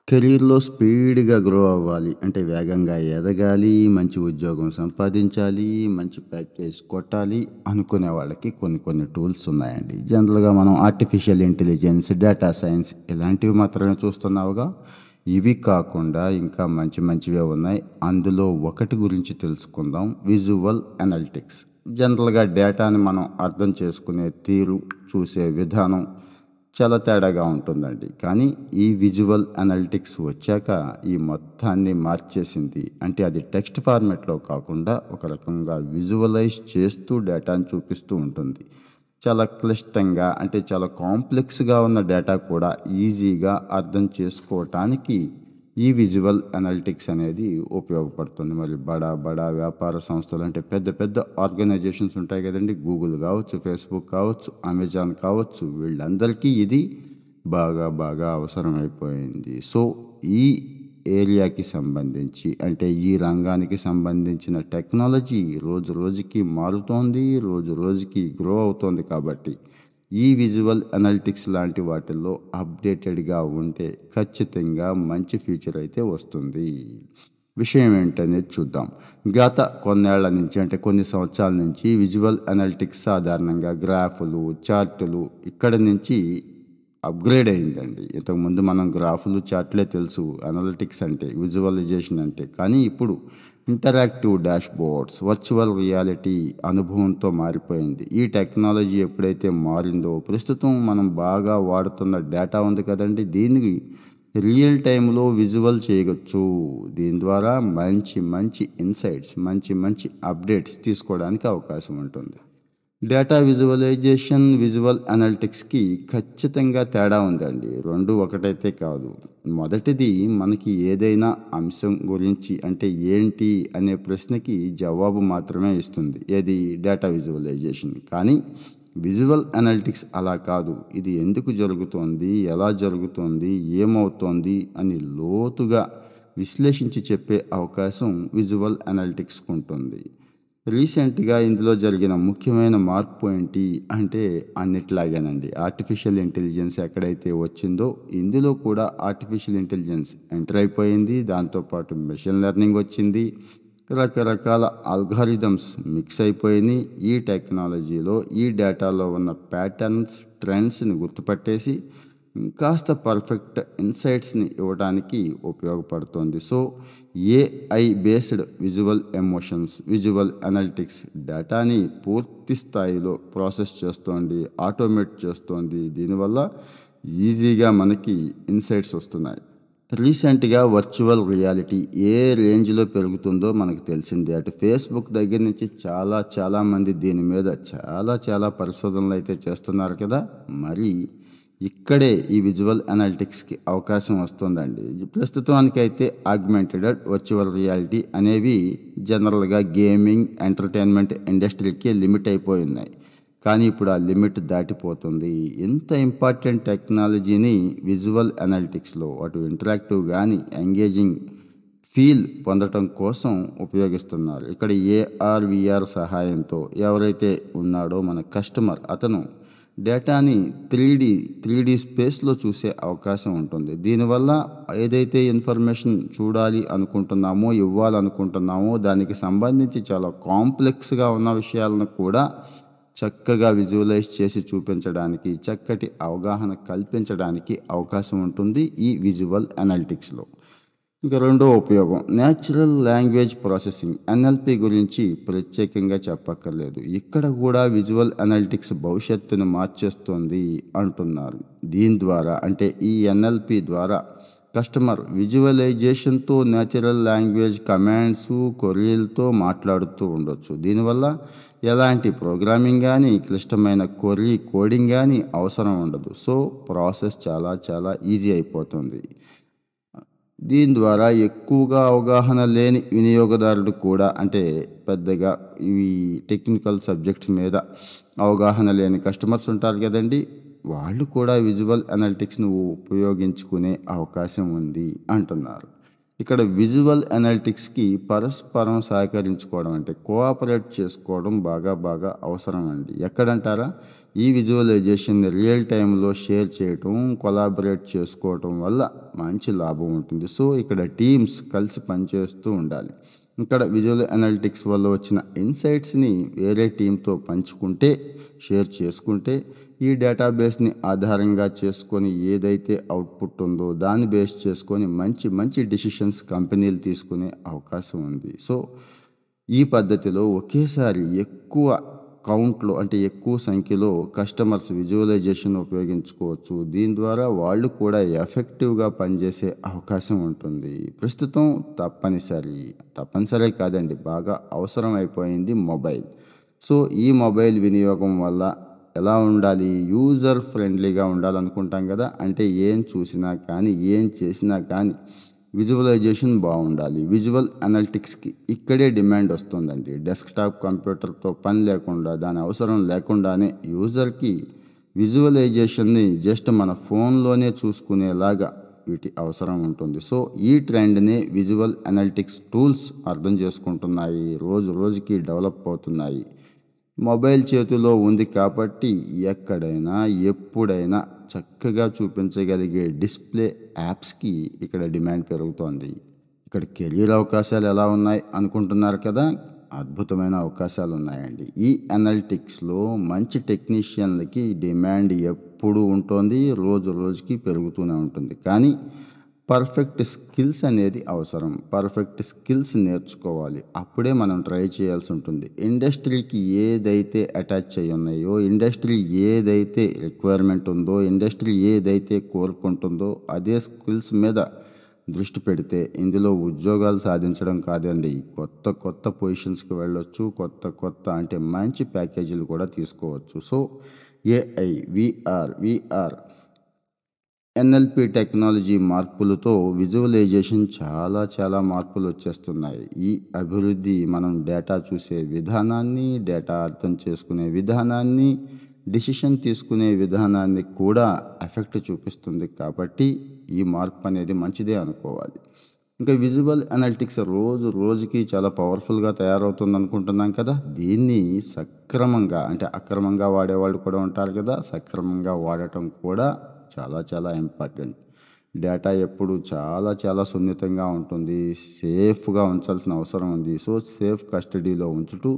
కెరీర్‌లో స్పీడ్‌గా గ్రో అవ్వాలి. అంటే వేగంగా ఎదగాలి, మంచి ఉద్యోగం సంపాదించాలి, మంచి ప్యాకేజ్ కొట్టాలి అనుకునే వాళ్ళకి కొన్ని కొన్ని టూల్స్ ఉన్నాయండి. జనరల్‌గా మనం ఆర్టిఫిషియల్ ఇంటెలిజెన్స్, డేటా సైన్స్ ఇలాంటివి మాత్రమే చూస్తున్నావుగా. ఇవి కాకుండా ఇంకా మంచి మంచివే ఉన్నాయి. అందులో ఒకటి గురించి తెలుసుకుందాం. Visual analytics. జనరల్‌గా డేటాని మనం అర్థం చేసుకునే తీరు, చూసే విధానం చాలా తేడాగా ఉంటుందండి. కానీ ఈ విజువల్ అనలిటిక్స్ వచ్చాక ఈ మొత్తాన్ని మార్చేసింది. అంటే అది టెక్స్ట్ ఫార్మాట్‌లో కాకుండా ఒక రకంగా విజువలైజ్ చేస్తూ డేటాను చూపిస్తూ ఉంటుంది. చాలా క్లిష్టంగా అంటే చాలా కాంప్లెక్స్‌గా ఉన్న డేటా కూడా ఈజీగా అర్థం చేసుకోవటానికి ఈ విజువల్ అనలిటిక్స్ అనేది ఉపయోగపడుతుంది. మరి బడా బడా వ్యాపార సంస్థలు అంటే పెద్ద పెద్ద ఆర్గనైజేషన్స్ ఉంటాయి కదండీ! గూగుల్ కావచ్చు, ఫేస్‌బుక్ కావచ్చు, అమెజాన్ కావచ్చు వీళ్ళందరికీ ఇది బాగా బాగా అవసరమైపోయింది. సో, ఈ ఏరియాకి సంబంధించి అంటే ఈ రంగానికి సంబంధించిన టెక్నాలజీ రోజు రోజుకి మారుతోంది. రోజు రోజుకి గ్రో అవుతోంది కాబట్టి ఈ విజువల్ అనలిటిక్స్ లాంటి వాటిల్లో అప్డేటెడ్‌గా ఉంటే ఖచ్చితంగా మంచి ఫ్యూచర్ అయితే వస్తుంది. విషయం ఏంటనేది చూద్దాం. గత కొన్నేళ్ల నుంచి అంటే కొన్ని సంవత్సరాల నుంచి విజువల్ అనలిటిక్స్ సాధారణంగా గ్రాఫులు, చార్టులు ఇక్కడి నుంచి అప్‌గ్రేడ్ అయిందండి. ఇంతకుముందు మనం గ్రాఫులు, చార్ట్‌లే తెలుసు అనలిటిక్స్ అంటే, విజువలైజేషన్ అంటే. కానీ ఇప్పుడు ఇంటరాక్టివ్ డాష్‌బోర్డ్స్, వర్చువల్ రియాలిటీ అనుభవంతో మారిపోయింది. ఈ టెక్నాలజీ ఎప్పుడైతే మారిందో, ప్రస్తుతం మనం బాగా వాడుతున్న డేటా ఉంది కదండీ! దీన్ని రియల్ టైమ్‌లో విజువల్ చేయవచ్చు. దీని ద్వారా మంచి మంచి ఇన్‌సైట్స్, మంచి మంచి అప్డేట్స్ తీసుకోవడానికి అవకాశం ఉంటుంది. డేటా విజువలైజేషన్, విజువల్ అనలిటిక్స్‌కి ఖచ్చితంగా తేడా ఉందండి. 2 ఒకటైతే కాదు. మొదటిది మనకి ఏదైనా అంశం గురించి అంటే ఏంటి అనే ప్రశ్నకి జవాబు మాత్రమే ఇస్తుంది. ఏది డేటా విజువలైజేషన్. కానీ విజువల్ అనలిటిక్స్ అలా కాదు. ఇది ఎందుకు జరుగుతోంది? ఎలా జరుగుతోంది? ఏమవుతోంది? అని లోతుగా విశ్లేషించి చెప్పే అవకాశం విజువల్ అనలిటిక్స్‌కుంటుంది. రీసెంట్‌గా ఇందులో జరిగిన ముఖ్యమైన మార్పు ఏంటి అంటే అన్నిట్లాగేనండి. ఆర్టిఫిషియల్ ఇంటెలిజెన్స్ ఎక్కడైతే వచ్చిందో ఇందులో కూడా ఆర్టిఫిషియల్ ఇంటెలిజెన్స్ ఎంటర్ అయిపోయింది. దాంతో పాటు మెషిన్ లెర్నింగ్ వచ్చింది. రకరకాల అల్గారిథమ్స్ మిక్స్ అయిపోయినాయి. ఈ టెక్నాలజీలో ఈ డేటాలో ఉన్న ప్యాటర్న్స్, ట్రెండ్స్‌ని గుర్తుపట్టేసి కాస్త పర్ఫెక్ట్ ఇన్సైట్స్‌ని ఇవ్వడానికి ఉపయోగపడుతోంది. So, AI based visual emotions, visual analytics డేటాని పూర్తి స్థాయిలో ప్రాసెస్ చేస్తోంది, ఆటోమేట్ చేస్తోంది. దీనివల్ల ఈజీగా మనకి ఇన్సైట్స్ వస్తున్నాయి. రీసెంట్‌గా వర్చువల్ రియాలిటీ ఏ రేంజ్‌లో పెరుగుతుందో మనకు తెలిసిందే. అటు ఫేస్‌బుక్ దగ్గర నుంచి చాలా చాలా మంది దీని మీద చాలా చాలా పరిశోధనలైతే చేస్తున్నారు కదా! మరి ఇక్కడే ఈ విజువల్ అనలిటిక్స్‌కి అవకాశం వస్తుందండి. ప్రస్తుతానికైతే ఆగ్మెంటెడ్ వర్చువల్ రియాలిటీ అనేవి జనరల్‌గా గేమింగ్, ఎంటర్‌టైన్‌మెంట్ ఇండస్ట్రీకి లిమిట్ అయిపోయున్నాయి. కానీ ఇప్పుడు ఆ లిమిట్ దాటిపోతుంది. ఇంత ఇంపార్టెంట్ టెక్నాలజీని విజువల్ అనలిటిక్స్‌లో అటు ఇంటరాక్టివ్ గాని, ఎంగేజింగ్ ఫీల్ పొందటం కోసం ఉపయోగిస్తున్నారు. ఇక్కడ ఏఆర్, వీఆర్ సహాయంతో ఎవరైతే ఉన్నాడో మన కస్టమర్ అతను డేటాని 3 డీ స్పేస్‌లో చూసే అవకాశం ఉంటుంది. దీనివల్ల ఏదైతే ఇన్ఫర్మేషన్ చూడాలి అనుకుంటున్నామో, ఇవ్వాలనుకుంటున్నామో దానికి సంబంధించి చాలా కాంప్లెక్స్‌గా ఉన్న విషయాలను కూడా చక్కగా విజువలైజ్ చేసి చూపించడానికి, చక్కటి అవగాహన కల్పించడానికి అవకాశం ఉంటుంది ఈ విజువల్ అనలిటిక్స్‌లో. ఇక రెండో ఉపయోగం నేచురల్ లాంగ్వేజ్ ప్రాసెసింగ్ ఎన్ఎల్పి గురించి ప్రత్యేకంగా చెప్పక్కర్లేదు. ఇక్కడ కూడా విజువల్ అనలిటిక్స్ భవిష్యత్తును మార్చేస్తుంది అంటున్నారు. దీని ద్వారా అంటే ఈ ఎన్ఎల్పి ద్వారా కస్టమర్ విజువలైజేషన్తో నేచురల్ లాంగ్వేజ్ కమాండ్స్, కొర్రీలతో మాట్లాడుతూ ఉండొచ్చు. దీనివల్ల ఎలాంటి ప్రోగ్రామింగ్ కానీ, క్లిష్టమైన కొర్రీ కోడింగ్ కానీ అవసరం ఉండదు. సో, ప్రాసెస్ చాలా చాలా ఈజీ అయిపోతుంది. దీని ద్వారా ఎక్కువగా అవగాహన లేని వినియోగదారుడు కూడా అంటే పెద్దగా ఇవి టెక్నికల్ సబ్జెక్ట్స్ మీద అవగాహన లేని కస్టమర్స్ ఉంటారు కదండీ! వాళ్ళు కూడా విజువల్ అనలిటిక్స్‌ను ఉపయోగించుకునే అవకాశం ఉంది అంటున్నారు. ఇక్కడ విజువల్ అనలిటిక్స్కి పరస్పరం సహకరించుకోవడం అంటే కోఆపరేట్ చేసుకోవడం బాగా బాగా అవసరం అండి. ఎక్కడంటారా? ఈ విజువలైజేషన్ రియల్ టైంలో షేర్ చేయటం, కొలాబరేట్ చేసుకోవటం వల్ల మంచి లాభం ఉంటుంది. సో ఇక్కడ టీమ్స్ కలిసి పనిచేస్తూ ఉండాలి. ఇక్కడ విజువల్ అనలిటిక్స్ వల్ల వచ్చిన ఇన్సైట్స్ని వేరే టీంతో పంచుకుంటే, షేర్ చేసుకుంటే, ఈ డేటాబేస్ని ఆధారంగా చేసుకొని ఏదైతే అవుట్పుట్ ఉందో దాన్ని బేస్ చేసుకొని మంచి మంచి డిసిషన్స్ కంపెనీలు తీసుకునే అవకాశం ఉంది. సో ఈ పద్ధతిలో ఒకేసారి ఎక్కువ కౌంట్లో అంటే ఎక్కువ సంఖ్యలో కస్టమర్స్ విజువలైజేషన్ ఉపయోగించుకోవచ్చు. దీని ద్వారా వాళ్ళు కూడా ఎఫెక్టివ్గా పనిచేసే అవకాశం ఉంటుంది. ప్రస్తుతం తప్పనిసరి కాదండి, బాగా అవసరం అయిపోయింది మొబైల్. సో ఈ మొబైల్ వినియోగం వల్ల ఎలా ఉండాలి? యూజర్ ఫ్రెండ్లీగా ఉండాలనుకుంటాం కదా. అంటే ఏం చూసినా కానీ ఏం చేసినా కానీ విజువలైజేషన్ బాగుండాలి. విజువల్ అనలిటిక్స్కి ఇక్కడే డిమాండ్ వస్తుందండి. డెస్క్టాప్ కంప్యూటర్తో పని లేకుండా, దాని అవసరం లేకుండానే యూజర్కి విజువలైజేషన్ని జస్ట్ మన ఫోన్లోనే చూసుకునేలాగా వీటి అవసరం ఉంటుంది. సో ఈ ట్రెండ్ని విజువల్ అనలిటిక్స్ టూల్స్ అర్థం చేసుకుంటున్నాయి, రోజు రోజుకి డెవలప్ అవుతున్నాయి. మొబైల్ చేతిలో ఉంది కాబట్టి ఎక్కడైనా ఎప్పుడైనా చక్కగా చూపించగలిగే డిస్ప్లే యాప్స్కి ఇక్కడ డిమాండ్ పెరుగుతోంది. ఇక్కడ కెరీర్ అవకాశాలు ఎలా ఉన్నాయి అనుకుంటున్నారు కదా. అద్భుతమైన అవకాశాలు ఉన్నాయండి. ఈ అనలిటిక్స్లో మంచి టెక్నీషియన్లకి డిమాండ్ ఎప్పుడూ ఉంటుంది, రోజు రోజుకి పెరుగుతూనే ఉంటుంది. కానీ పర్ఫెక్ట్ స్కిల్స్ అనేది అవసరం. పర్ఫెక్ట్ స్కిల్స్ నేర్చుకోవాలి. అప్పుడే మనం ట్రై చేయాల్సి ఉంటుంది. ఇండస్ట్రీకి ఏదైతే అటాచ్ అయ్యి ఉన్నాయో, ఇండస్ట్రీ ఏదైతే రిక్వైర్మెంట్ ఉందో, ఇండస్ట్రీ ఏదైతే కోరుకుంటుందో అదే స్కిల్స్ మీద దృష్టి పెడితే ఇందులో ఉద్యోగాలు సాధించడం కాదండి, కొత్త కొత్త పొజిషన్స్కి వెళ్ళొచ్చు. కొత్త అంటే మంచి ప్యాకేజీలు కూడా తీసుకోవచ్చు. So AI, VR, NLP technology మార్పులతో విజువలైజేషన్ చాలా మార్పులు వచ్చేస్తున్నాయి. ఈ అభివృద్ధి మనం డేటా చూసే విధానాన్ని, డేటా అర్థం చేసుకునే విధానాన్ని, డిసిషన్ తీసుకునే విధానాన్ని కూడా ఎఫెక్ట్ చూపిస్తుంది. కాబట్టి ఈ మార్పు అనేది మంచిదే అనుకోవాలి. ఇంకా విజువల్ అనలిటిక్స్ రోజు రోజుకి చాలా పవర్ఫుల్గా తయారవుతుంది అనుకుంటున్నాం కదా. దీన్ని సక్రమంగా అంటే అక్రమంగా వాడేవాళ్ళు కూడా ఉంటారు కదా. సక్రమంగా వాడటం కూడా చాలా ఇంపార్టెంట్. డేటా ఎప్పుడు చాలా సున్నితంగా ఉంటుంది. సేఫ్గా ఉంచాల్సిన అవసరం ఉంది. సో సేఫ్ కస్టడీలో ఉంచుతూ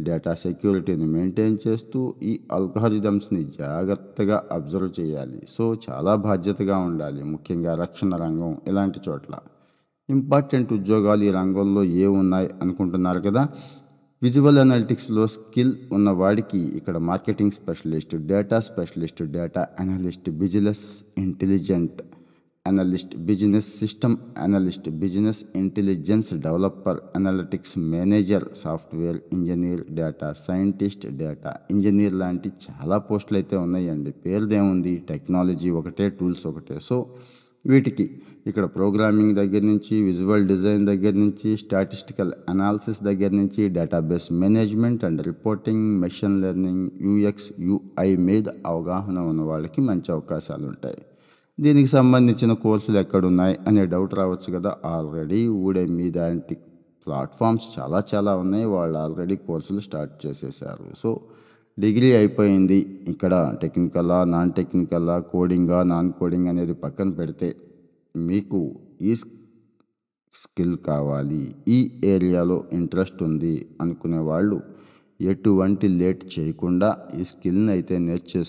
డేటా సెక్యూరిటీని మెయింటైన్ చేస్తూ ఈ అల్గారిథమ్స్ని జాగ్రత్తగా అబ్జర్వ్ చేయాలి. సో చాలా బాధ్యతగా ఉండాలి. ముఖ్యంగా రక్షణ రంగం ఇలాంటి చోట్ల ఇంపార్టెంట్ ఉద్యోగాలు ఈ రంగంలో ఉన్నాయి అనుకుంటున్నారు కదా. విజువల్ అనలిటిక్స్లో స్కిల్ ఉన్నవాడికి ఇక్కడ marketing specialist, data specialist, data analyst, business intelligent analyst, business system analyst, business intelligence developer, analytics manager, software engineer, data scientist, data engineer లాంటి చాలా పోస్టులు అయితే ఉన్నాయండి. పేరుదేముంది, టెక్నాలజీ ఒకటే, టూల్స్ ఒకటే. సో వీటికి ఇక్కడ ప్రోగ్రామింగ్ దగ్గర నుంచి, విజువల్ డిజైన్ దగ్గర నుంచి, స్టాటిస్టికల్ అనాలిసిస్ దగ్గర నుంచి, database management and reporting, machine learning, UX, UI మీద అవగాహన ఉన్న వాళ్ళకి మంచి అవకాశాలు ఉంటాయి. దీనికి సంబంధించిన కోర్సులు ఎక్కడున్నాయి అనే డౌట్ రావచ్చు కదా. ఆల్రెడీ ఊడెమీ లాంటి ప్లాట్ఫామ్స్ చాలా ఉన్నాయి. వాళ్ళు ఆల్రెడీ కోర్సులు స్టార్ట్ చేసేసారు. సో డిగ్రీ అయిపోయింది, ఇక్కడ టెక్నికలా, నాన్ టెక్నికలా, కోడింగా, నాన్ కోడింగ్ అనేది పక్కన పెడితే మీకు ఈ స్కిల్ కావాలి, ఈ ఏరియాలో ఇంట్రెస్ట్ ఉంది అనుకునే వాళ్ళు ఎటువంటి లేట్ చేయకుండా ఈ స్కిల్ని అయితే నేర్చేసుకో